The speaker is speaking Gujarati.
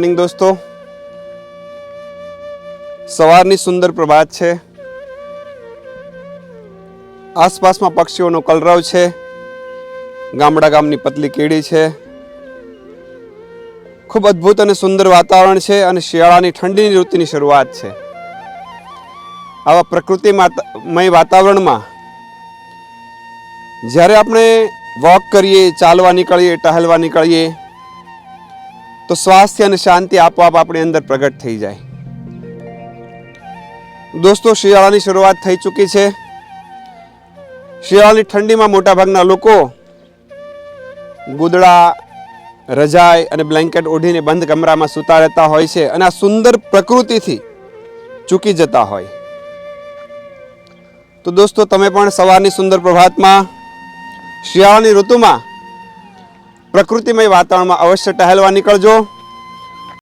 મોર્નિંગ દોસ્તો, સવારની સુંદર પ્રભાત છે. આસપાસમાં પક્ષીઓનો કલરવ છે. ગામડા ગામની પતલી કેડી છે. ખૂબ અદ્ભુત અને સુંદર વાતાવરણ છે અને શિયાળાની ઠંડીની ઋતુની શરૂઆત છે. આવા પ્રકૃતિમય વાતાવરણમાં જ્યારે આપણે વોક કરીએ, ચાલવા નીકળીએ, ટહલવા નીકળીએ તો સ્વાસ્થ્ય અને શાંતિ આપોઆપ આપણી અંદર પ્રગટ થઈ જાય. દોસ્તો, શિયાળાની શરૂઆત થઈ ચૂકી છે. શિયાળાની ઠંડીમાં મોટાભાગના લોકો ગોદડા, રજાઈ અને બ્લેન્કેટ ઓઢીને બંધ કમરામાં સૂતા રહેતા હોય છે અને આ સુંદર પ્રકૃતિથી ચૂકી જતા હોય. તો દોસ્તો, તમે પણ સવારની સુંદર પ્રભાતમાં શિયાળાની ઋતુમાં પ્રકૃતિમય વાતાવરણમાં અવશ્ય ટહેલવા નીકળજો.